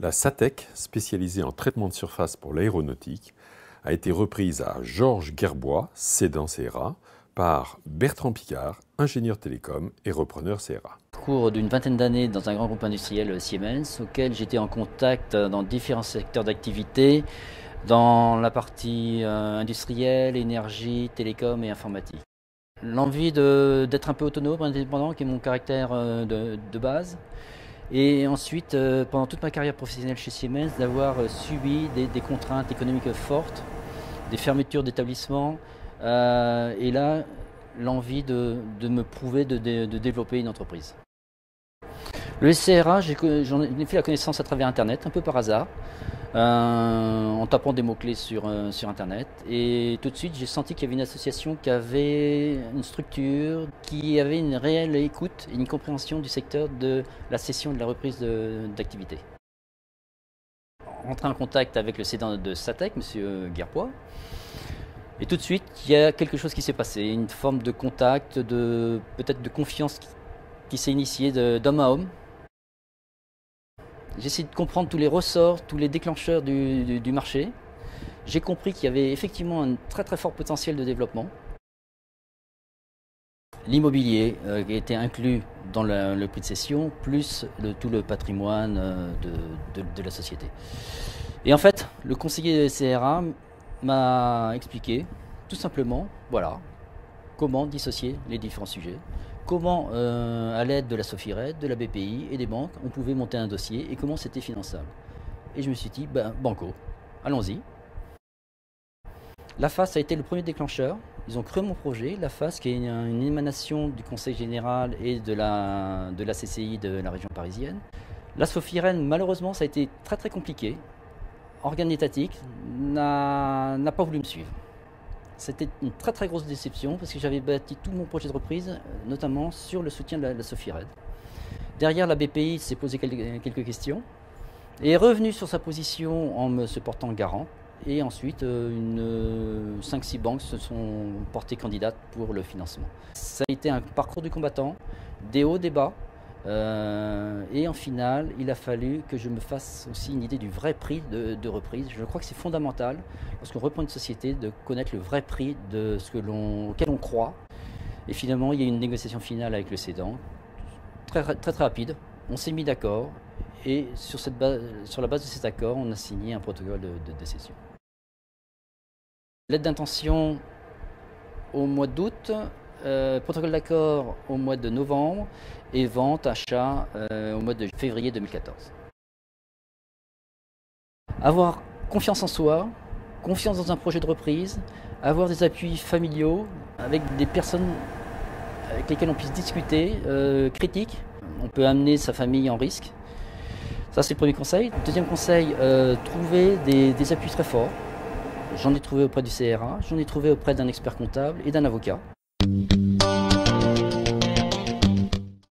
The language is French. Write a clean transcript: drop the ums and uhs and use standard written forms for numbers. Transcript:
La SATEC, spécialisée en traitement de surface pour l'aéronautique, a été reprise à Georges Gerbois, cédant CRA, par Bertrand Picard, ingénieur télécom et repreneur CRA. Au cours d'une vingtaine d'années dans un grand groupe industriel Siemens, auquel j'étais en contact dans différents secteurs d'activité, dans la partie industrielle, énergie, télécom et informatique. L'envie d'être un peu autonome, indépendant, qui est mon caractère de base. Et ensuite, pendant toute ma carrière professionnelle chez Siemens, d'avoir subi des contraintes économiques fortes, des fermetures d'établissements, et là, l'envie de me prouver de développer une entreprise. Le SCRA, j'en ai fait la connaissance à travers Internet, un peu par hasard, en tapant des mots-clés sur Internet. Et tout de suite, j'ai senti qu'il y avait une association qui avait une structure, qui avait une réelle écoute et une compréhension du secteur de la cession et de la reprise d'activité. Rentré en contact avec le cédant de SATEC, M. Gerbois, et tout de suite, il y a quelque chose qui s'est passé, une forme de contact, peut-être de confiance qui s'est initiée d'homme à homme. J'ai essayé de comprendre tous les ressorts, tous les déclencheurs du marché. J'ai compris qu'il y avait effectivement un très très fort potentiel de développement. L'immobilier qui était inclus dans le prix de cession, plus tout le patrimoine de la société. Et en fait, le conseiller CRA m'a expliqué tout simplement, voilà, comment dissocier les différents sujets, comment à l'aide de la Sofired, de la BPI et des banques, on pouvait monter un dossier et comment c'était finançable. Et je me suis dit, ben, banco, allons-y. La FAS a été le premier déclencheur. Ils ont cru mon projet. La FAS, qui est une émanation du Conseil général et de la CCI de la région parisienne. La Sofired, malheureusement, ça a été très très compliqué. Organe étatique n'a pas voulu me suivre. C'était une très très grosse déception parce que j'avais bâti tout mon projet de reprise, notamment sur le soutien de la Sofired. Derrière, la BPI s'est posé quelques questions et est revenue sur sa position en se portant garant. Et ensuite, 5-6 banques se sont portées candidates pour le financement. Ça a été un parcours du combattant, des hauts, des bas. Et en finale, il a fallu que je me fasse aussi une idée du vrai prix de reprise. Je crois que c'est fondamental, lorsqu'on reprend une société, de connaître le vrai prix de auquel on croit. Et finalement, il y a eu une négociation finale avec le cédant, très rapide. On s'est mis d'accord et sur la base de cet accord, on a signé un protocole de cession. Lettre d'intention au mois d'août. Protocole d'accord au mois de novembre et vente, achat au mois de février 2014. Avoir confiance en soi, confiance dans un projet de reprise, avoir des appuis familiaux avec des personnes avec lesquelles on puisse discuter, critiques. On peut amener sa famille en risque. Ça, c'est le premier conseil. Deuxième conseil, trouver des appuis très forts. J'en ai trouvé auprès du CRA, j'en ai trouvé auprès d'un expert comptable et d'un avocat.